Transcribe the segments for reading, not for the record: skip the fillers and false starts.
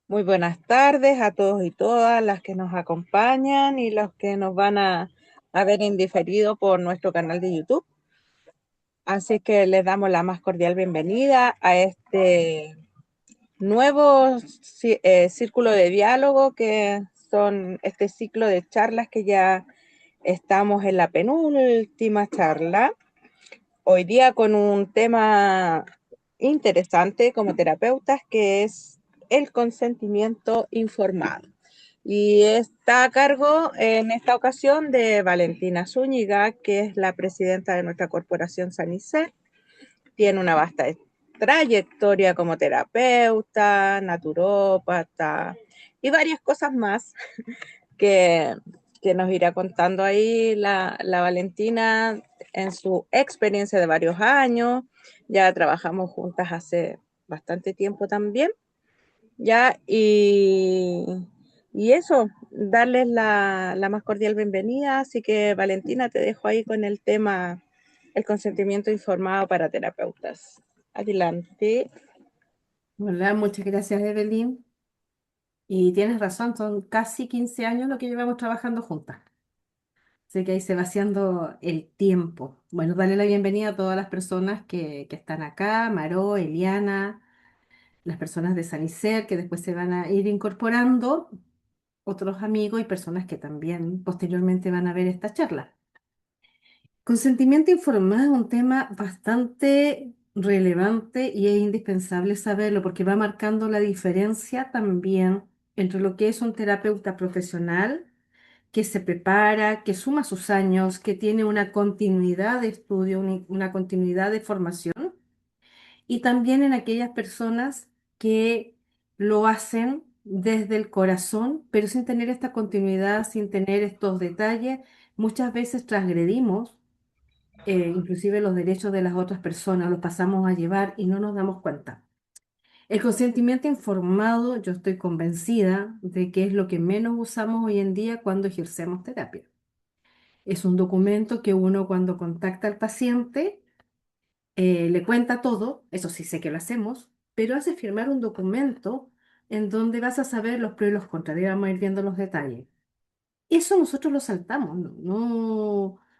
Muy buenas tardes a todos y todas las que nos acompañan y los que nos van a ver en diferido por nuestro canal de YouTube. Así que les damos la más cordial bienvenida a este nuevo círculo de diálogo que son este ciclo de charlas que ya estamos en la penúltima charla. Hoy día con un tema interesante como terapeutas que es el consentimiento informado. Y está a cargo en esta ocasión de Valentina Zúñiga, que es la presidenta de nuestra corporación Sanicet. Tiene una vasta trayectoria como terapeuta, naturópata y varias cosas más que, que nos irá contando ahí la Valentina en su experiencia de varios años. Ya trabajamos juntas hace bastante tiempo también, ya, y eso, darles la más cordial bienvenida. Así que Valentina, te dejo ahí con el tema, el consentimiento informado para terapeutas. Adelante. Hola, muchas gracias, Evelyn. Y tienes razón, son casi 15 años lo que llevamos trabajando juntas. Sé que ahí se va haciendo el tiempo. Bueno, dale la bienvenida a todas las personas que están acá, Maró, Eliana, las personas de San Iser, que después se van a ir incorporando, otros amigos y personas que también posteriormente van a ver esta charla. Consentimiento informado es un tema bastante relevante y es indispensable saberlo porque va marcando la diferencia también entre lo que es un terapeuta profesional que se prepara, que suma sus años, que tiene una continuidad de estudio, una continuidad de formación, y también en aquellas personas que lo hacen desde el corazón, pero sin tener esta continuidad, sin tener estos detalles. Muchas veces transgredimos inclusive los derechos de las otras personas, los pasamos a llevar y no nos damos cuenta. El consentimiento informado, yo estoy convencida de que es lo que menos usamos hoy en día cuando ejercemos terapia. Es un documento que uno cuando contacta al paciente le cuenta todo, eso sí sé que lo hacemos, pero hace firmar un documento en donde vas a saber los pros y los contras, y vamos a ir viendo los detalles. Eso nosotros lo saltamos,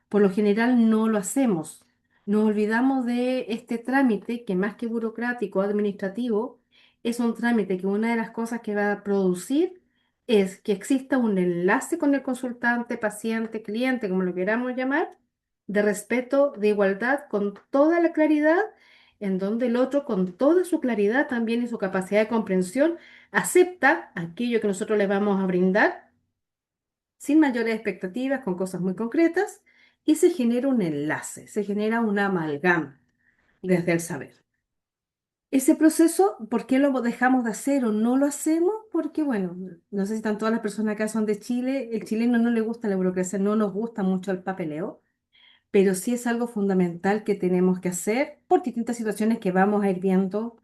por lo general no lo hacemos. Nos olvidamos de este trámite que más que burocrático, administrativo, es un trámite que una de las cosas que va a producir es que exista un enlace con el consultante, paciente, cliente, como lo queramos llamar, de respeto, de igualdad, con toda la claridad, en donde el otro, con toda su claridad también y su capacidad de comprensión, acepta aquello que nosotros le vamos a brindar sin mayores expectativas, con cosas muy concretas, y se genera un enlace, se genera una amalgama desde el saber. Ese proceso, ¿por qué lo dejamos de hacer o no lo hacemos? Porque, bueno, no sé si están todas las personas acá son de Chile, el chileno no le gusta la burocracia, no nos gusta mucho el papeleo, pero sí es algo fundamental que tenemos que hacer por distintas situaciones que vamos a ir viendo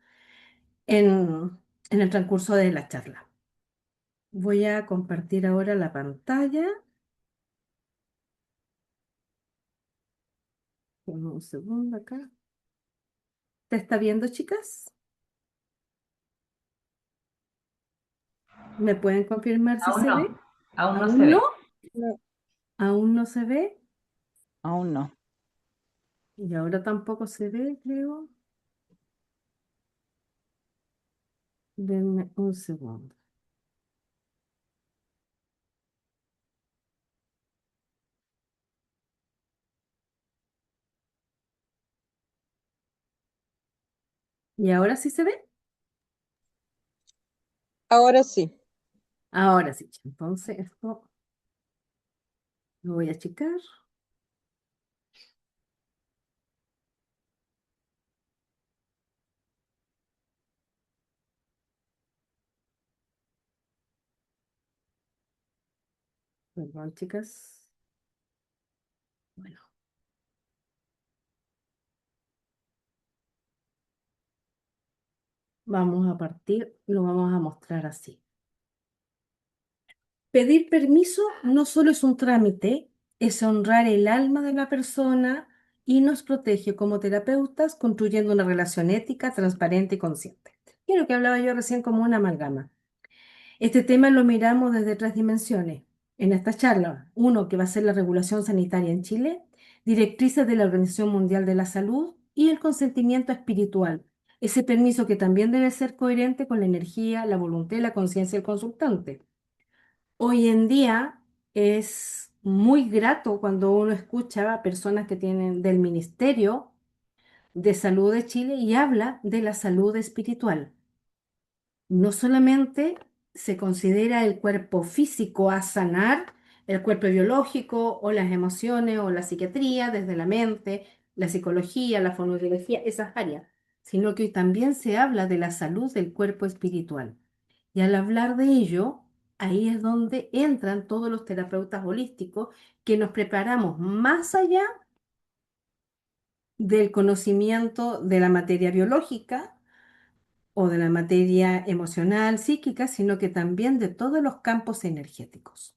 en, en el transcurso de la charla. Voy a compartir ahora la pantalla. Un segundo acá. ¿Te está viendo, chicas? ¿Me pueden confirmar si Aún se no, ve? aún no se ¿Aún no? ve. No, ¿Aún no se ve? aún no. Y ahora tampoco se ve, creo. Denme un segundo. ¿Y ahora sí se ve? Ahora sí. Ahora sí. Entonces, esto lo voy a checar. Perdón, chicas. Bueno, vamos a partir, lo vamos a mostrar así. Pedir permiso no solo es un trámite, es honrar el alma de la persona y nos protege como terapeutas construyendo una relación ética, transparente y consciente. Y lo que hablaba yo recién como una amalgama. Este tema lo miramos desde tres dimensiones. En esta charla, uno que va a ser la regulación sanitaria en Chile, directrices de la Organización Mundial de la Salud y el consentimiento espiritual. Ese permiso que también debe ser coherente con la energía, la voluntad y la conciencia del consultante. Hoy en día es muy grato cuando uno escucha a personas que tienen del Ministerio de Salud de Chile y habla de la salud espiritual. No solamente se considera el cuerpo físico a sanar, el cuerpo biológico o las emociones o la psiquiatría desde la mente, la psicología, la fonoaudiología, esas áreas, sino que también se habla de la salud del cuerpo espiritual. Y al hablar de ello, ahí es donde entran todos los terapeutas holísticos que nos preparamos más allá del conocimiento de la materia biológica o de la materia emocional, psíquica, sino que también de todos los campos energéticos.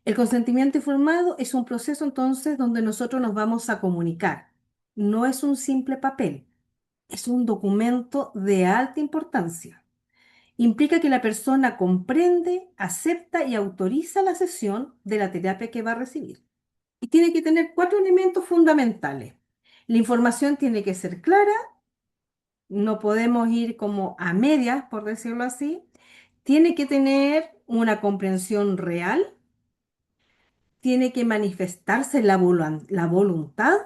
El consentimiento informado es un proceso entonces donde nosotros nos vamos a comunicar. No es un simple papel, es un documento de alta importancia. Implica que la persona comprende, acepta y autoriza la sesión de la terapia que va a recibir. Y tiene que tener cuatro elementos fundamentales. La información tiene que ser clara, no podemos ir como a medias, por decirlo así. Tiene que tener una comprensión real, tiene que manifestarse la voluntad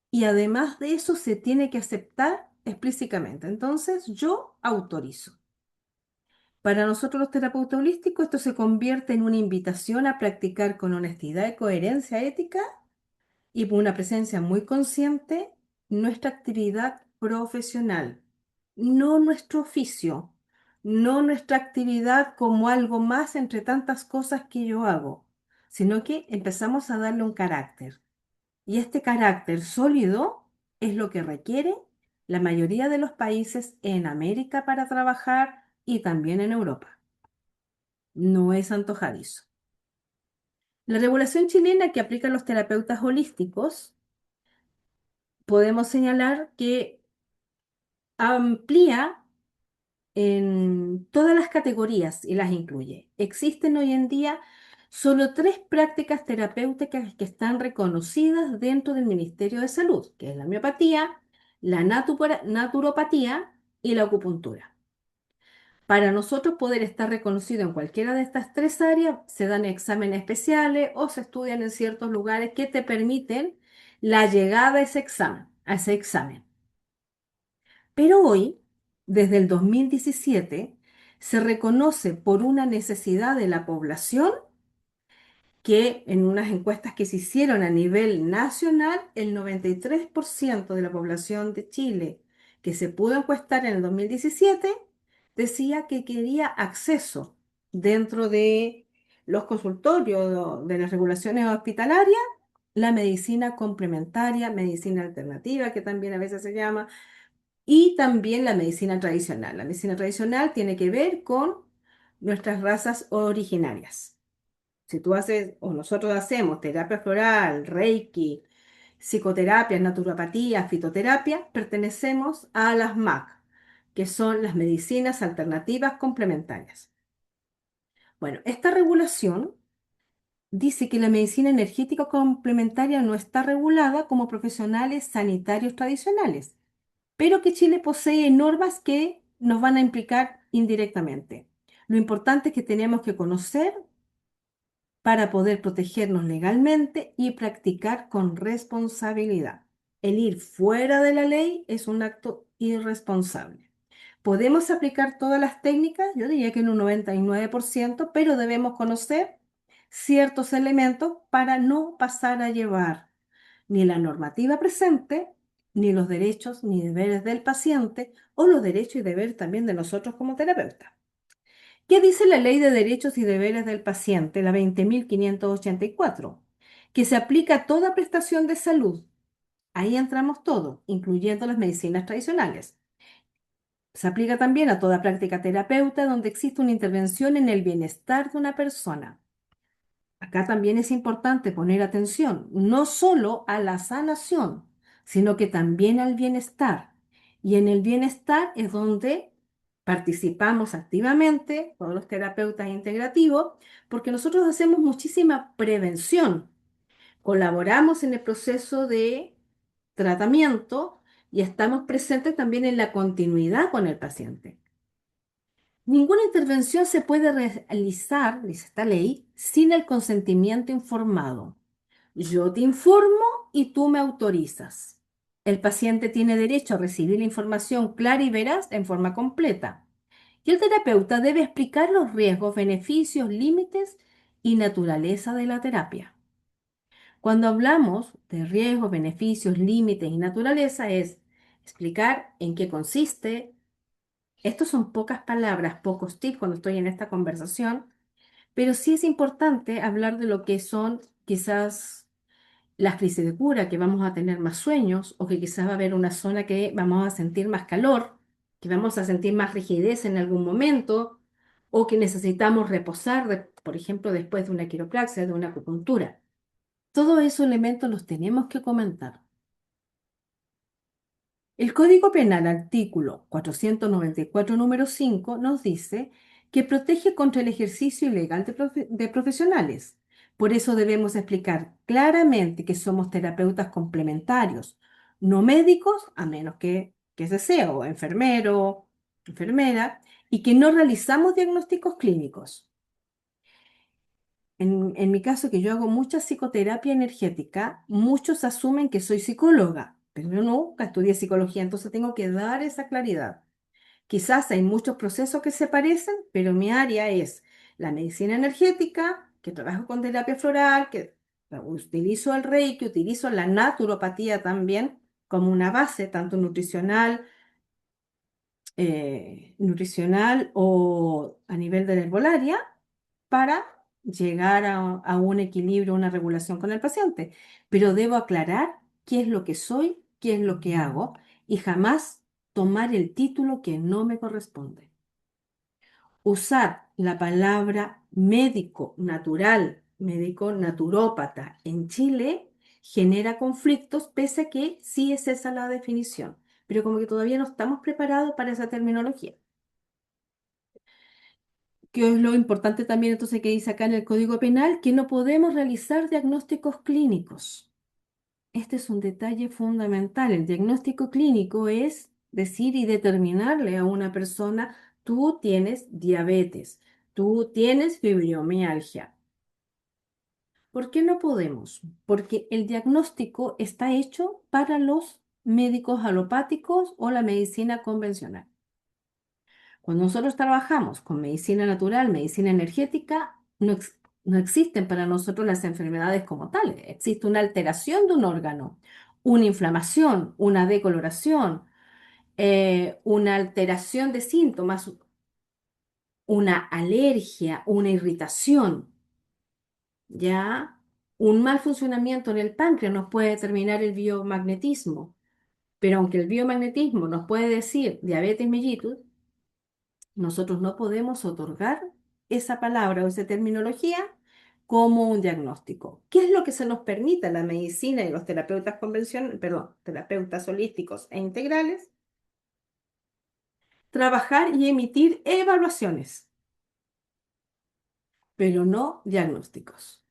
y además de eso se tiene que aceptar explícitamente. Entonces, yo autorizo. Para nosotros los terapeutas holísticos, esto se convierte en una invitación a practicar con honestidad y coherencia ética y por una presencia muy consciente nuestra actividad profesional, no nuestro oficio, no nuestra actividad como algo más entre tantas cosas que yo hago, sino que empezamos a darle un carácter. Y este carácter sólido es lo que requiere la mayoría de los países en América para trabajar y también en Europa. No es antojadizo. La regulación chilena que aplican los terapeutas holísticos podemos señalar que amplía en todas las categorías y las incluye. Existen hoy en día solo tres prácticas terapéuticas que están reconocidas dentro del Ministerio de Salud, que es la homeopatía, la naturopatía y la acupuntura. Para nosotros poder estar reconocido en cualquiera de estas tres áreas, se dan exámenes especiales o se estudian en ciertos lugares que te permiten la llegada a ese examen. Pero hoy, desde el 2017, se reconoce por una necesidad de la población que en unas encuestas que se hicieron a nivel nacional, el 93% de la población de Chile que se pudo encuestar en el 2017 decía que quería acceso dentro de los consultorios de las regulaciones hospitalarias, la medicina complementaria, medicina alternativa, que también a veces se llama, y también la medicina tradicional. La medicina tradicional tiene que ver con nuestras razas originarias. Si tú haces o nosotros hacemos terapia floral, reiki, psicoterapia, naturopatía, fitoterapia, pertenecemos a las MAC, que son las medicinas alternativas complementarias. Bueno, esta regulación dice que la medicina energética complementaria no está regulada como profesionales sanitarios tradicionales, pero que Chile posee normas que nos van a implicar indirectamente. Lo importante es que tenemos que conocer para poder protegernos legalmente y practicar con responsabilidad. El ir fuera de la ley es un acto irresponsable. Podemos aplicar todas las técnicas, yo diría que en un 99%, pero debemos conocer ciertos elementos para no pasar a llevar ni la normativa presente, ni los derechos ni deberes del paciente o los derechos y deberes también de nosotros como terapeutas. ¿Qué dice la Ley de Derechos y Deberes del Paciente, la 20.584? Que se aplica a toda prestación de salud. Ahí entramos todo, incluyendo las medicinas tradicionales. Se aplica también a toda práctica terapeuta donde existe una intervención en el bienestar de una persona. Acá también es importante poner atención, no solo a la sanación, sino que también al bienestar. Y en el bienestar es donde Participamos activamente, todos los terapeutas integrativos, porque nosotros hacemos muchísima prevención. Colaboramos en el proceso de tratamiento y estamos presentes también en la continuidad con el paciente. Ninguna intervención se puede realizar, dice esta ley, sin el consentimiento informado. Yo te informo y tú me autorizas. El paciente tiene derecho a recibir la información clara y veraz en forma completa. Y el terapeuta debe explicar los riesgos, beneficios, límites y naturaleza de la terapia. Cuando hablamos de riesgos, beneficios, límites y naturaleza es explicar en qué consiste. Estos son pocas palabras, pocos tips cuando estoy en esta conversación, pero sí es importante hablar de lo que son quizás las crisis de cura, que vamos a tener más sueños o que quizás va a haber una zona que vamos a sentir más calor, que vamos a sentir más rigidez en algún momento o que necesitamos reposar, por ejemplo, después de una quiropraxia, de una acupuntura. Todos esos elementos los tenemos que comentar. El Código Penal, artículo 494, número 5, nos dice que protege contra el ejercicio ilegal de profesionales. Por eso debemos explicar claramente que somos terapeutas complementarios, no médicos, a menos que se sea o enfermero, enfermera, y que no realizamos diagnósticos clínicos. En mi caso, que yo hago mucha psicoterapia energética, muchos asumen que soy psicóloga, pero yo nunca estudié psicología, entonces tengo que dar esa claridad. Quizás hay muchos procesos que se parecen, pero mi área es la medicina energética, que trabajo con terapia floral, que utilizo el Reiki, utilizo la naturopatía también como una base, tanto nutricional o a nivel de la herbolaria para llegar a un equilibrio, una regulación con el paciente. Pero debo aclarar qué es lo que soy, qué es lo que hago y jamás tomar el título que no me corresponde. Usar la palabra médico natural, médico naturópata en Chile genera conflictos, pese a que sí es esa la definición, pero como que todavía no estamos preparados para esa terminología. Que es lo importante también entonces que dice acá en el Código Penal, que no podemos realizar diagnósticos clínicos. Este es un detalle fundamental. El diagnóstico clínico es decir y determinarle a una persona, tú tienes diabetes, tú tienes fibromialgia. ¿Por qué no podemos? Porque el diagnóstico está hecho para los médicos alopáticos o la medicina convencional. Cuando nosotros trabajamos con medicina natural, medicina energética, no existen para nosotros las enfermedades como tales. Existe una alteración de un órgano, una inflamación, una decoloración, una alteración de síntomas, una alergia, una irritación, ¿ya? Un mal funcionamiento en el páncreas nos puede determinar el biomagnetismo, pero aunque el biomagnetismo nos puede decir diabetes mellitus, nosotros no podemos otorgar esa palabra o esa terminología como un diagnóstico. ¿Qué es lo que se nos permite a la medicina y los terapeutas convencionales, perdón, terapeutas holísticos e integrales? Trabajar y emitir evaluaciones, pero no diagnósticos.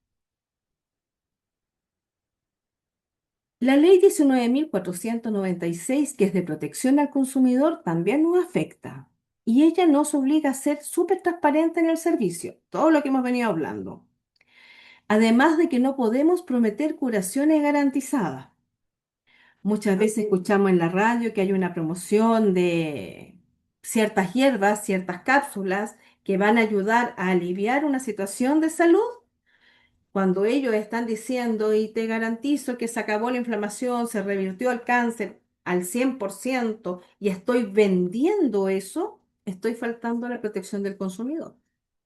La ley 19.496, que es de protección al consumidor, también nos afecta. Y ella nos obliga a ser súper transparente en el servicio, todo lo que hemos venido hablando. Además de que no podemos prometer curaciones garantizadas. Muchas veces escuchamos en la radio que hay una promoción de ciertas hierbas, ciertas cápsulas que van a ayudar a aliviar una situación de salud, cuando ellos están diciendo y te garantizo que se acabó la inflamación, se revirtió el cáncer al 100% y estoy vendiendo eso, estoy faltando a la protección del consumidor.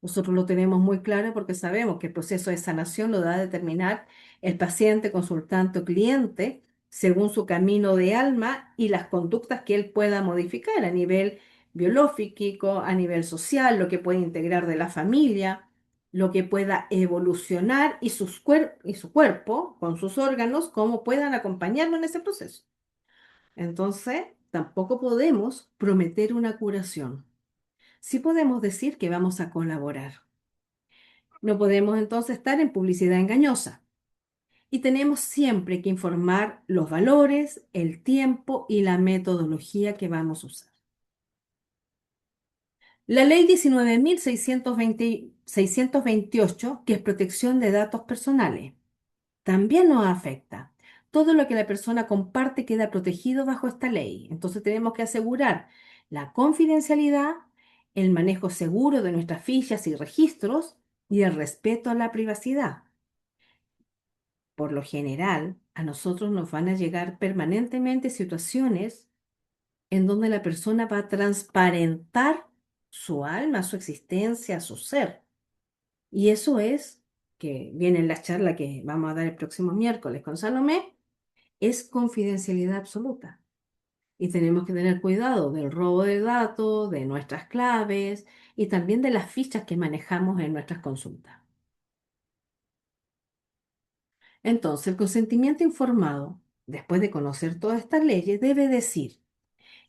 Nosotros lo tenemos muy claro porque sabemos que el proceso de sanación lo da a determinar el paciente, consultante o cliente según su camino de alma y las conductas que él pueda modificar a nivel biológico, a nivel social, lo que puede integrar de la familia, lo que pueda evolucionar y, y su cuerpo con sus órganos, cómo puedan acompañarlo en ese proceso. Entonces, tampoco podemos prometer una curación. sí podemos decir que vamos a colaborar. No podemos entonces estar en publicidad engañosa. Y tenemos siempre que informar los valores, el tiempo y la metodología que vamos a usar. La ley 19.628, que es protección de datos personales, también nos afecta. Todo lo que la persona comparte queda protegido bajo esta ley. Entonces tenemos que asegurar la confidencialidad, el manejo seguro de nuestras fichas y registros y el respeto a la privacidad. Por lo general, a nosotros nos van a llegar permanentemente situaciones en donde la persona va a transparentar su alma, su existencia, su ser. Y eso es, que viene en la charla que vamos a dar el próximo miércoles con Salomé, es confidencialidad absoluta. Y tenemos que tener cuidado del robo de datos, de nuestras claves y también de las fichas que manejamos en nuestras consultas. Entonces, el consentimiento informado, después de conocer todas estas leyes, debe decir,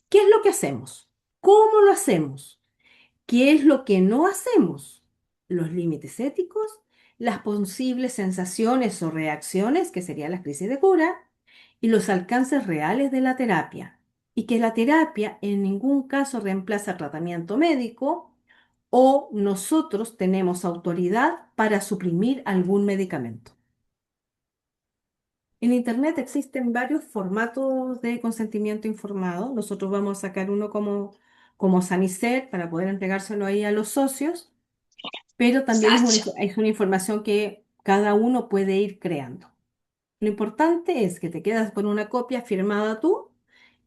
¿qué es lo que hacemos? ¿Cómo lo hacemos? ¿Qué es lo que no hacemos? Los límites éticos, las posibles sensaciones o reacciones, que serían las crisis de cura, y los alcances reales de la terapia. Y que la terapia en ningún caso reemplaza tratamiento médico o nosotros tenemos autoridad para suprimir algún medicamento. En Internet existen varios formatos de consentimiento informado. Nosotros vamos a sacar uno como Saniset para poder entregárselo ahí a los socios, pero también es una información que cada uno puede ir creando. Lo importante es que te quedas con una copia firmada tú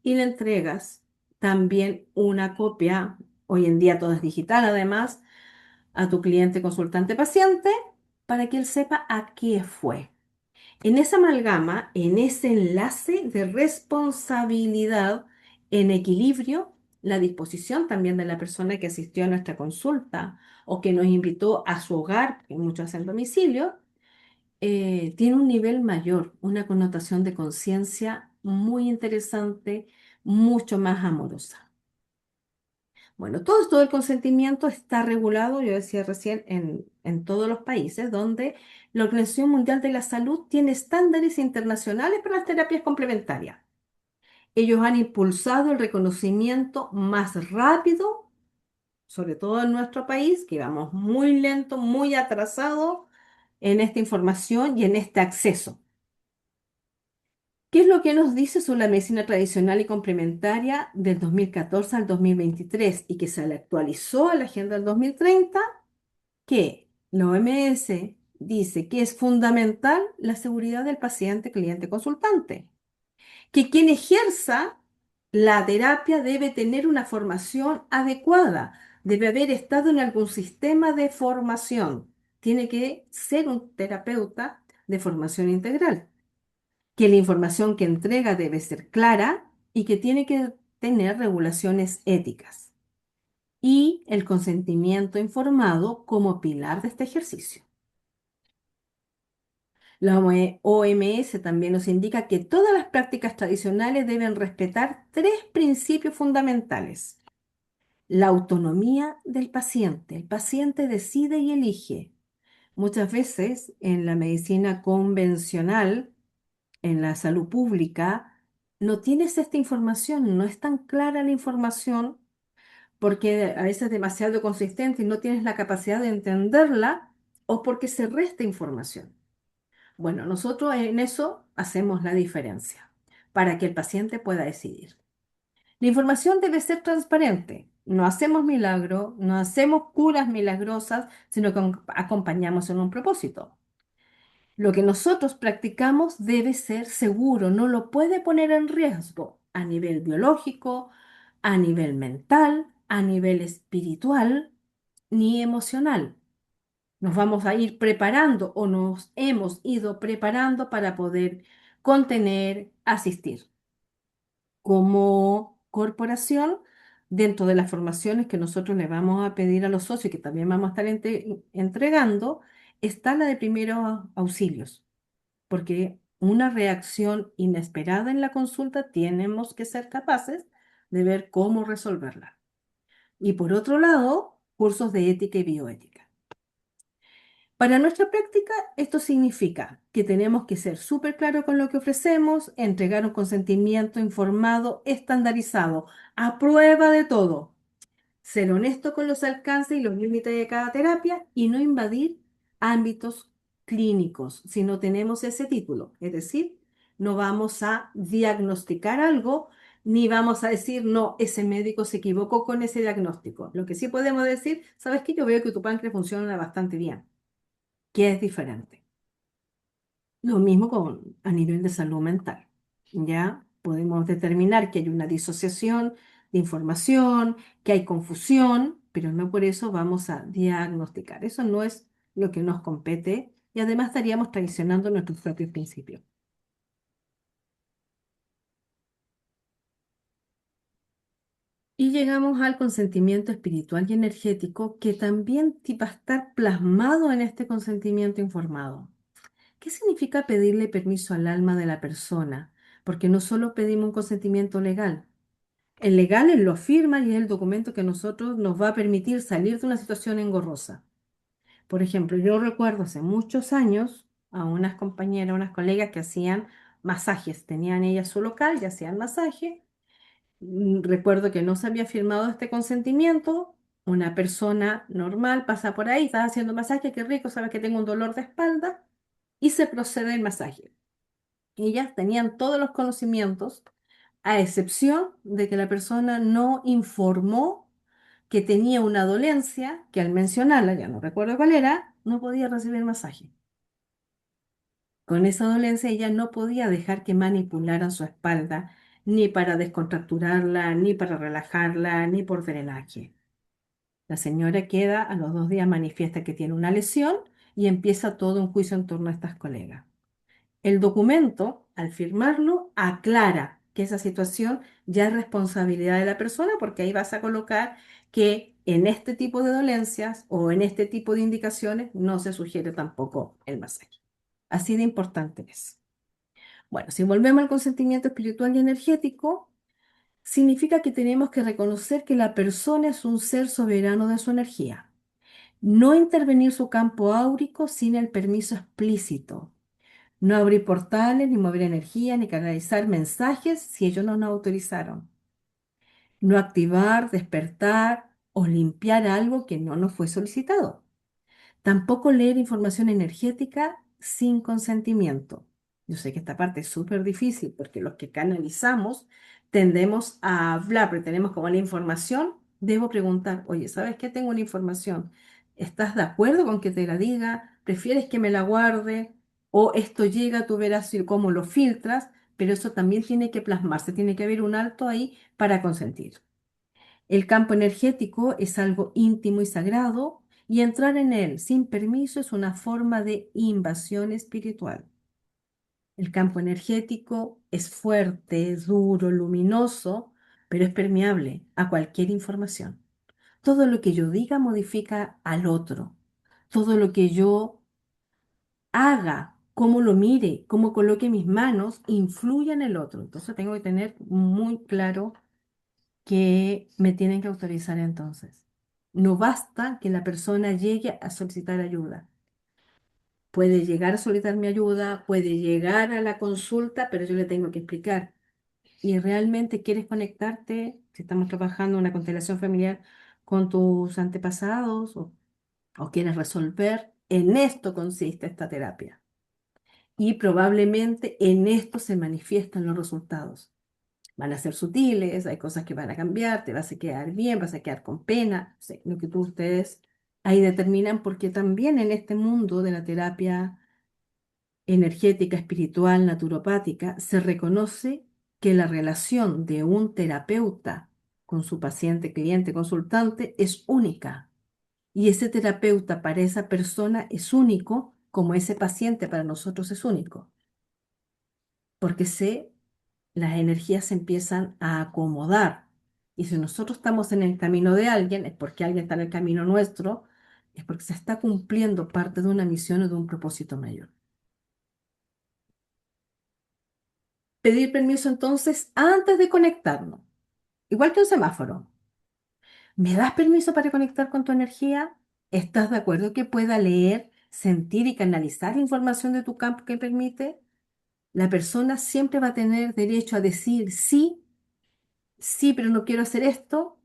y le entregas también una copia, hoy en día todo es digital además, a tu cliente consultante paciente para que él sepa a qué fue. En esa amalgama, en ese enlace de responsabilidad, en equilibrio, la disposición también de la persona que asistió a nuestra consulta o que nos invitó a su hogar, que muchos hacen domicilio, tiene un nivel mayor, una connotación de conciencia muy interesante, mucho más amorosa. Bueno, todo esto del consentimiento está regulado, yo decía recién, en todos los países donde la Organización Mundial de la Salud tiene estándares internacionales para las terapias complementarias. Ellos han impulsado el reconocimiento más rápido, sobre todo en nuestro país, que vamos muy lento, muy atrasado en esta información y en este acceso. ¿Qué es lo que nos dice sobre la medicina tradicional y complementaria del 2014 al 2023 y que se le actualizó a la agenda del 2030? Que la OMS dice que es fundamental la seguridad del paciente, cliente, consultante, que quien ejerza la terapia debe tener una formación adecuada, debe haber estado en algún sistema de formación, tiene que ser un terapeuta de formación integral, que la información que entrega debe ser clara y que tiene que tener regulaciones éticas y el consentimiento informado como pilar de este ejercicio. La OMS también nos indica que todas las prácticas tradicionales deben respetar tres principios fundamentales. La autonomía del paciente. El paciente decide y elige. Muchas veces en la medicina convencional, en la salud pública, no tienes esta información, no es tan clara la información porque a veces es demasiado consistente y no tienes la capacidad de entenderla o porque se resta información. Bueno, nosotros en eso hacemos la diferencia para que el paciente pueda decidir. La información debe ser transparente. No hacemos milagro, no hacemos curas milagrosas, sino que acompañamos en un propósito. Lo que nosotros practicamos debe ser seguro, no lo puede poner en riesgo a nivel biológico, a nivel mental, a nivel espiritual, ni emocional. Nos vamos a ir preparando o nos hemos ido preparando para poder contener, asistir. Como corporación, dentro de las formaciones que nosotros le vamos a pedir a los socios, que también vamos a estar entregando, está la de primeros auxilios, porque una reacción inesperada en la consulta tenemos que ser capaces de ver cómo resolverla. Y por otro lado, cursos de ética y bioética. Para nuestra práctica, esto significa que tenemos que ser súper claros con lo que ofrecemos, entregar un consentimiento informado, estandarizado, a prueba de todo, ser honesto con los alcances y los límites de cada terapia y no invadir ámbitos clínicos si no tenemos ese título. Es decir, no vamos a diagnosticar algo ni vamos a decir, no, ese médico se equivocó con ese diagnóstico. Lo que sí podemos decir, sabes que yo veo que tu páncreas funciona bastante bien, que es diferente. Lo mismo a nivel de salud mental. Ya podemos determinar que hay una disociación de información, que hay confusión, pero no por eso vamos a diagnosticar. Eso no es lo que nos compete y además estaríamos traicionando nuestros propios principios. Y llegamos al consentimiento espiritual y energético que también va a estar plasmado en este consentimiento informado. ¿Qué significa pedirle permiso al alma de la persona? Porque no solo pedimos un consentimiento legal. El legal él lo firma y es el documento que a nosotros nos va a permitir salir de una situación engorrosa. Por ejemplo, yo recuerdo hace muchos años a unas compañeras, unas colegas que hacían masajes. Tenían ellas su local y hacían masaje. Recuerdo que no se había firmado este consentimiento. Una persona normal pasa por ahí, está haciendo masaje, qué rico, sabes que tengo un dolor de espalda y se procede el masaje. Ellas tenían todos los conocimientos, a excepción de que la persona no informó que tenía una dolencia que al mencionarla, ya no recuerdo cuál era, no podía recibir masaje. Con esa dolencia ella no podía dejar que manipularan su espalda, ni para descontracturarla, ni para relajarla, ni por drenaje. La señora queda a los 2 días manifiesta que tiene una lesión y empieza todo un juicio en torno a estas colegas. El documento, al firmarlo, aclara que esa situación ya es responsabilidad de la persona porque ahí vas a colocar que en este tipo de dolencias o en este tipo de indicaciones no se sugiere tampoco el masaje. Así de importante es. Bueno, si volvemos al consentimiento espiritual y energético, significa que tenemos que reconocer que la persona es un ser soberano de su energía. No intervenir su campo áurico sin el permiso explícito. No abrir portales, ni mover energía, ni canalizar mensajes si ellos no nos autorizaron. No activar, despertar o limpiar algo que no nos fue solicitado. Tampoco leer información energética sin consentimiento. Yo sé que esta parte es súper difícil porque los que canalizamos tendemos a hablar, pero tenemos como la información. Debo preguntar, oye, ¿sabes qué? Tengo una información. ¿Estás de acuerdo con que te la diga? ¿Prefieres que me la guarde? O esto llega, tú verás cómo lo filtras, pero eso también tiene que plasmarse, tiene que haber un alto ahí para consentir. El campo energético es algo íntimo y sagrado y entrar en él sin permiso es una forma de invasión espiritual. El campo energético es fuerte, duro, luminoso, pero es permeable a cualquier información. Todo lo que yo diga modifica al otro. Todo lo que yo haga, cómo lo mire, cómo coloque mis manos, influye en el otro. Entonces tengo que tener muy claro que me tienen que autorizar entonces. No basta que la persona llegue a solicitar ayuda. Puede llegar a solicitar mi ayuda, puede llegar a la consulta, pero yo le tengo que explicar. ¿Y realmente quieres conectarte, si estamos trabajando en una constelación familiar, con tus antepasados o quieres resolver? En esto consiste esta terapia. Y probablemente en esto se manifiestan los resultados. Van a ser sutiles, hay cosas que van a cambiar, te vas a quedar bien, vas a quedar con pena, no sé, lo que tú ustedes ahí determinan, porque también en este mundo de la terapia energética, espiritual, naturopática, se reconoce que la relación de un terapeuta con su paciente, cliente, consultante es única. Y ese terapeuta para esa persona es único, como ese paciente para nosotros es único, porque las energías se empiezan a acomodar. Y si nosotros estamos en el camino de alguien, es porque alguien está en el camino nuestro, es porque se está cumpliendo parte de una misión o de un propósito mayor. Pedir permiso entonces antes de conectarnos, igual que un semáforo. ¿Me das permiso para conectar con tu energía? ¿Estás de acuerdo que pueda leer, sentir y canalizar la información de tu campo que permite? La persona siempre va a tener derecho a decir sí, sí, pero no quiero hacer esto,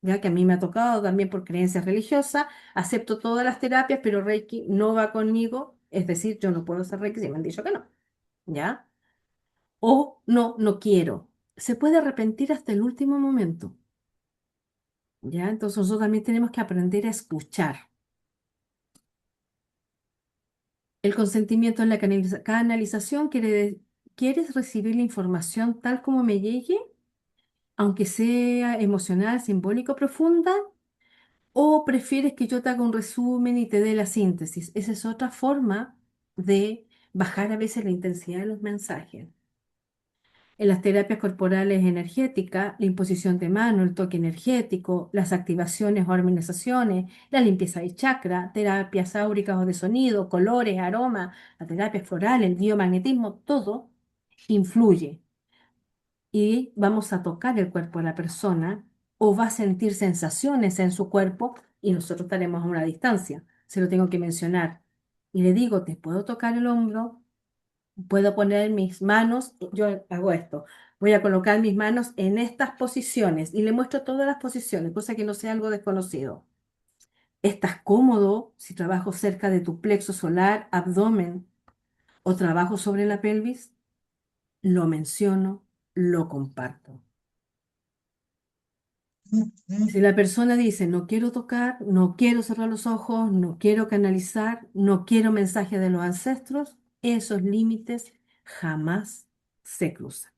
ya que a mí me ha tocado también por creencias religiosas, acepto todas las terapias, pero Reiki no va conmigo, es decir, yo no puedo hacer Reiki si me han dicho que no, ¿ya? O no, no quiero. Se puede arrepentir hasta el último momento, ¿ya? Entonces nosotros también tenemos que aprender a escuchar. El consentimiento en la canalización ¿quieres recibir la información tal como me llegue, aunque sea emocional, simbólico, profunda? ¿O prefieres que yo te haga un resumen y te dé la síntesis? Esa es otra forma de bajar a veces la intensidad de los mensajes. En las terapias corporales energéticas, la imposición de mano, el toque energético, las activaciones o armonizaciones, la limpieza de chakra, terapias áuricas o de sonido, colores, aromas, la terapia floral, el biomagnetismo, todo influye. Y vamos a tocar el cuerpo de la persona o va a sentir sensaciones en su cuerpo y nosotros estaremos a una distancia. Se lo tengo que mencionar. Y le digo, ¿te puedo tocar el hombro? Puedo poner mis manos, yo hago esto, voy a colocar mis manos en estas posiciones y le muestro todas las posiciones, cosa que no sea algo desconocido. ¿Estás cómodo si trabajo cerca de tu plexo solar, abdomen o trabajo sobre la pelvis? Lo menciono, lo comparto. Si la persona dice, no quiero tocar, no quiero cerrar los ojos, no quiero canalizar, no quiero mensaje de los ancestros, esos límites jamás se cruzan.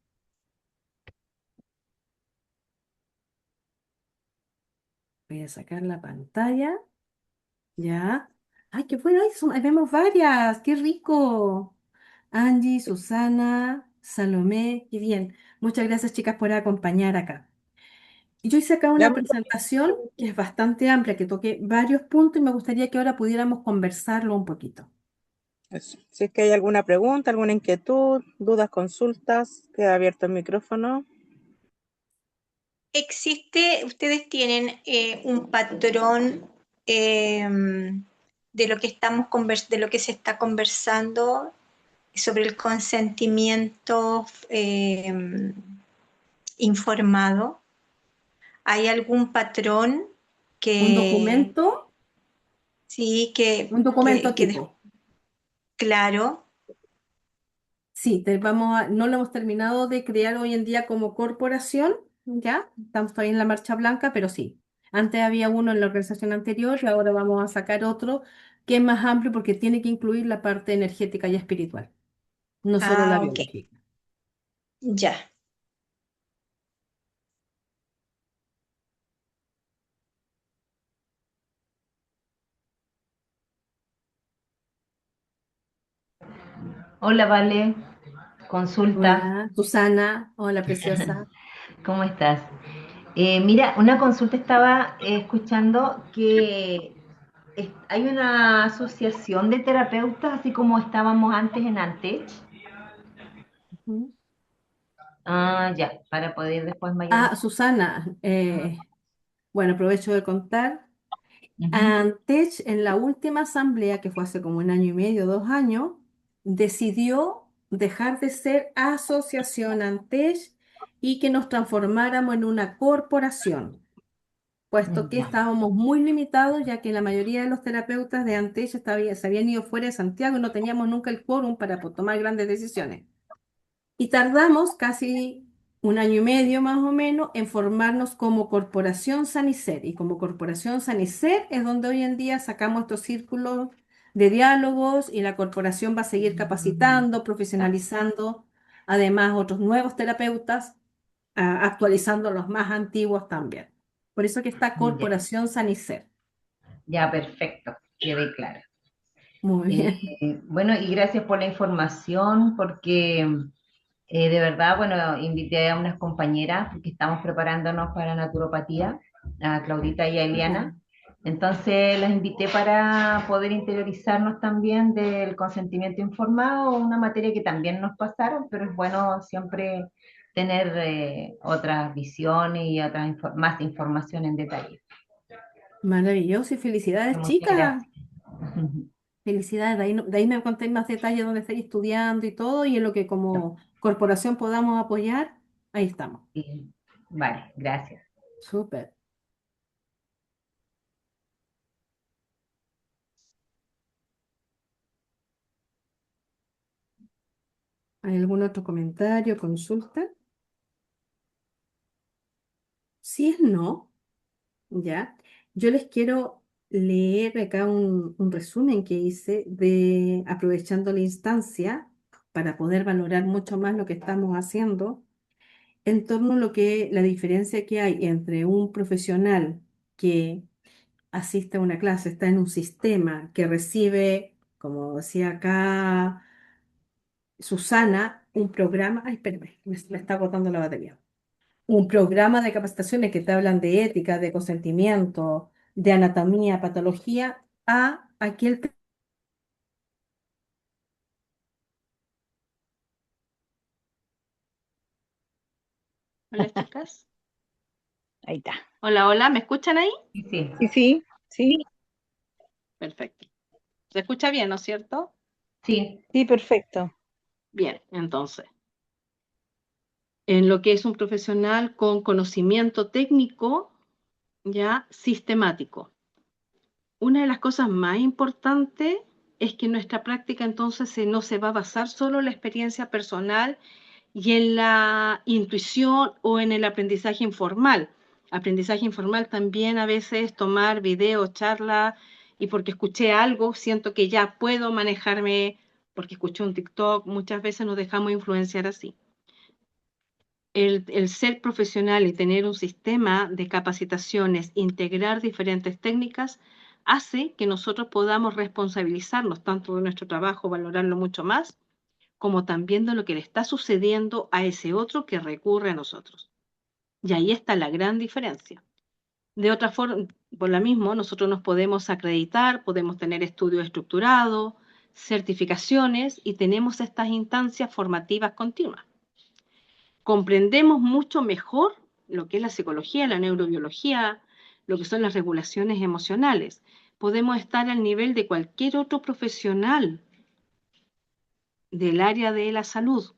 Voy a sacar la pantalla, ¿ya? ¡Ay, qué bueno! Ahí vemos varias! ¡Qué rico! Angie, Susana, Salomé, qué bien. Muchas gracias, chicas, por acompañar acá. Y yo hice acá Ya una me presentación que es bastante amplia, que toqué varios puntos y me gustaría que ahora pudiéramos conversarlo un poquito. eso. Si es que hay alguna pregunta, alguna inquietud, dudas, consultas, queda abierto el micrófono. Ustedes tienen un patrón de lo que de lo que se está conversando sobre el consentimiento informado. ¿Hay algún patrón Un que documento, sí, un documento tipo. claro? Sí, no lo hemos terminado de crear hoy en día como corporación, ¿ya? Estamos todavía en la marcha blanca, pero sí. Antes había uno en la organización anterior y ahora vamos a sacar otro que es más amplio porque tiene que incluir la parte energética y espiritual, no solo la Ah, ok, biológica. ya. Hola, Vale, consulta, Hola, Susana, hola preciosa. ¿cómo estás? Mira, una consulta estaba escuchando que hay una asociación de terapeutas, así como estábamos antes en Antech. Ujú. Ah, ya, para poder después mayor. Ah, Susana, bueno, aprovecho de contar. Ujú. Antech, en la última asamblea, que fue hace como un año y medio, 2 años, decidió dejar de ser asociación Antech y que nos transformáramos en una corporación, puesto que Ya, estábamos muy limitados, ya que la mayoría de los terapeutas de Antech se habían ido fuera de Santiago y no teníamos nunca el quórum para tomar grandes decisiones. Y tardamos casi un año y medio más o menos en formarnos como Corporación Sanicer. Y como Corporación Sanicer es donde hoy en día sacamos estos círculos de diálogos y la corporación va a seguir capacitando, profesionalizando, además otros nuevos terapeutas, actualizando los más antiguos también. Por eso que está ya, Corporación Sanicer. ya, perfecto, quedé claro. Muy bien. Bueno, y gracias por la información, porque de verdad, bueno, invité a unas compañeras porque estamos preparándonos para naturopatía, a Claudita y a Ya. Eliana. Entonces las invité para poder interiorizarnos también del consentimiento informado, una materia que también nos pasaron, pero es bueno siempre tener otras visiones y más información en detalle. Maravilloso y felicidades, Muchas chicas. gracias. Felicidades. De ahí, de ahí me contéis más detalles dónde estáis estudiando y todo, y en lo que como corporación podamos apoyar, ahí estamos. Sí. Vale, gracias. Súper. ¿Hay algún otro comentario, consulta? Si es no, ya. Yo les quiero leer acá un resumen que hice de aprovechando la instancia para poder valorar mucho más lo que estamos haciendo en torno a lo que la diferencia que hay entre un profesional que asiste a una clase, está en un sistema que recibe, como decía acá Susana, un programa, ay, espérame, me está agotando la batería. Un programa de capacitaciones que te hablan de ética, de consentimiento, de anatomía, patología, a aquel que... Hola, chicas. Ahí está. Hola, hola, ¿me escuchan ahí? Sí, sí. Sí, sí, sí, Perfecto. ¿Se escucha bien, no es cierto? Sí. sí, perfecto. Bien, entonces, en lo que es un profesional con conocimiento técnico ya sistemático. Una de las cosas más importantes es que nuestra práctica entonces no se va a basar solo en la experiencia personal y en la intuición o en el aprendizaje informal. Aprendizaje informal también a veces es tomar video, charla, y porque escuché algo, siento que ya puedo manejarme, porque escuché un TikTok, muchas veces nos dejamos influenciar así. El ser profesional y tener un sistema de capacitaciones, integrar diferentes técnicas, hace que nosotros podamos responsabilizarnos tanto de nuestro trabajo, valorarlo mucho más, como también de lo que le está sucediendo a ese otro que recurre a nosotros. Y ahí está la gran diferencia. De otra forma, por lo mismo, nosotros nos podemos acreditar, podemos tener estudios estructurados, certificaciones y tenemos estas instancias formativas continuas. Comprendemos mucho mejor lo que es la psicología, la neurobiología, lo que son las regulaciones emocionales. Podemos estar al nivel de cualquier otro profesional del área de la salud,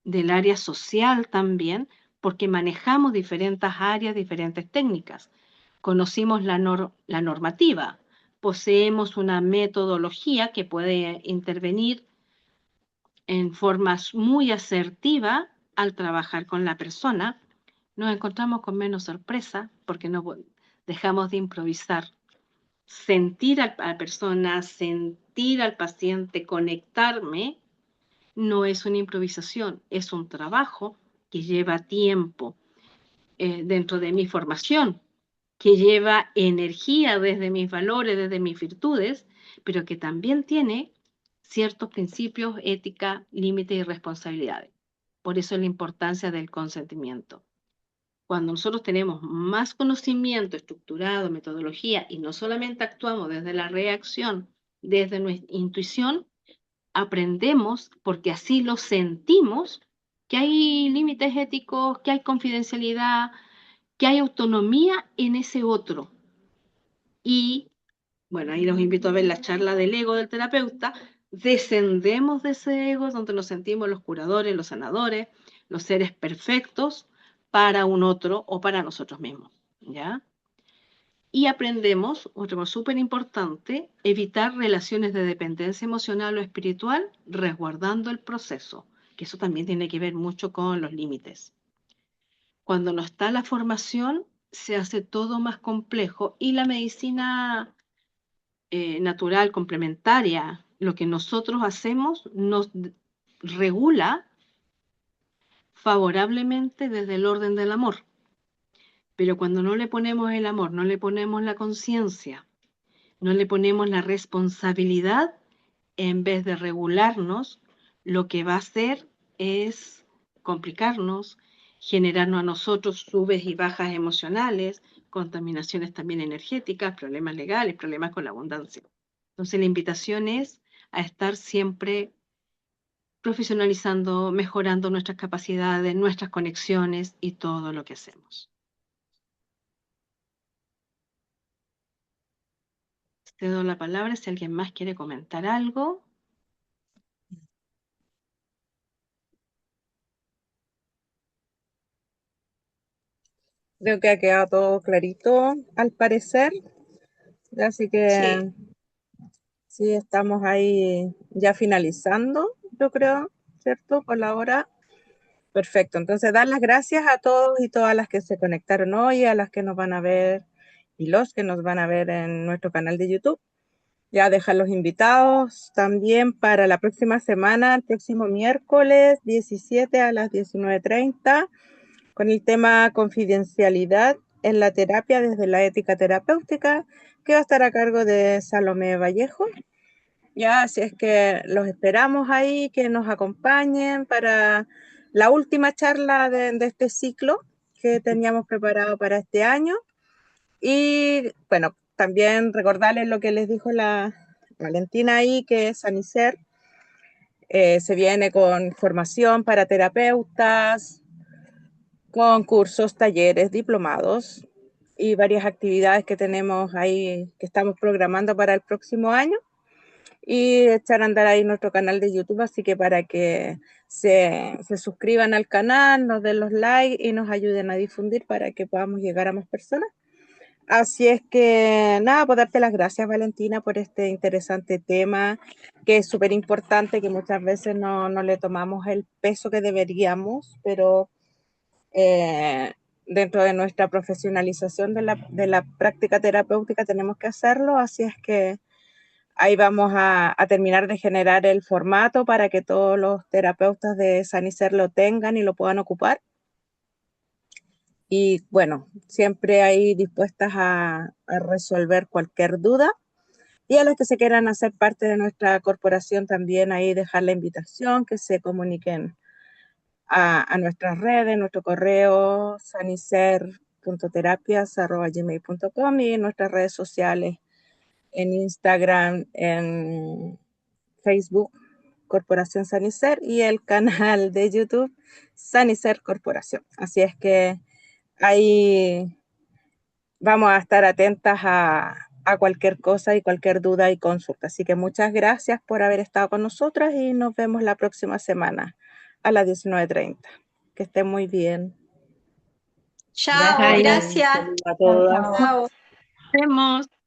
del área social también, porque manejamos diferentes áreas, diferentes técnicas. Conocimos la normativa, poseemos una metodología que puede intervenir en forma muy asertiva al trabajar con la persona. Nos encontramos con menos sorpresa porque no dejamos de improvisar. Sentir a la persona, sentir al paciente, conectarme, no es una improvisación, es un trabajo que lleva tiempo dentro de mi formación, que lleva energía desde mis valores, desde mis virtudes, pero que también tiene ciertos principios, ética, límites y responsabilidades. Por eso la importancia del consentimiento. Cuando nosotros tenemos más conocimiento estructurado, metodología, y no solamente actuamos desde la reacción, desde nuestra intuición, aprendemos, porque así lo sentimos, que hay límites éticos, que hay confidencialidad, que hay autonomía en ese otro. Y, bueno, ahí los invito a ver la charla del ego del terapeuta. Descendemos de ese ego donde nos sentimos los curadores, los sanadores, los seres perfectos para un otro o para nosotros mismos, ¿ya? Y aprendemos, otro súper importante, evitar relaciones de dependencia emocional o espiritual, resguardando el proceso, que eso también tiene que ver mucho con los límites. Cuando no está la formación, se hace todo más complejo y la medicina natural complementaria, lo que nosotros hacemos, nos regula favorablemente desde el orden del amor. Pero cuando no le ponemos el amor, no le ponemos la conciencia, no le ponemos la responsabilidad, en vez de regularnos, lo que va a hacer es complicarnos, generarnos a nosotros subes y bajas emocionales, contaminaciones también energéticas, problemas legales, problemas con la abundancia. Entonces la invitación es a estar siempre profesionalizando, mejorando nuestras capacidades, nuestras conexiones y todo lo que hacemos. te doy la palabra si alguien más quiere comentar algo. Creo que ha quedado todo clarito, al parecer. Así Sí, que sí, estamos ahí ya finalizando, yo creo, ¿cierto? Por la hora. Perfecto. Entonces, dar las gracias a todos y todas las que se conectaron hoy, a las que nos van a ver y los que nos van a ver en nuestro canal de YouTube. Ya dejar los invitados también para la próxima semana, el próximo miércoles 17 a las 19:30, con el tema confidencialidad en la terapia desde la ética terapéutica, que va a estar a cargo de Salomé Vallejo. Ya, así es que los esperamos ahí, que nos acompañen para la última charla de este ciclo que teníamos preparado para este año. Y bueno, también recordarles lo que les dijo la Valentina ahí, que Sanicer se viene con formación para terapeutas, con cursos, talleres, diplomados y varias actividades que tenemos ahí, que estamos programando para el próximo año. Y echar a andar ahí nuestro canal de YouTube, así que para que se suscriban al canal, nos den los likes y nos ayuden a difundir para que podamos llegar a más personas. Así es que nada, pues darte las gracias, Valentina, por este interesante tema que es súper importante, que muchas veces no le tomamos el peso que deberíamos, pero eh, dentro de nuestra profesionalización de la práctica terapéutica tenemos que hacerlo, así es que ahí vamos a terminar de generar el formato para que todos los terapeutas de Sanicer lo tengan y lo puedan ocupar. Y bueno, siempre ahí dispuestas a resolver cualquier duda. Y a los que se quieran hacer parte de nuestra corporación también ahí dejar la invitación, que se comuniquen a nuestras redes, nuestro correo sanicer.terapias@gmail.com y nuestras redes sociales en Instagram, en Facebook Corporación Sanicer y el canal de YouTube Sanicer Corporación. Así es que ahí vamos a estar atentas a cualquier cosa y cualquier duda y consulta. Así que muchas gracias por haber estado con nosotras y nos vemos la próxima semana a las 19:30. Que estén muy bien. chao, Gracias. Ahí gracias. Saludos a Chao, todas. chao. Chao. nos vemos.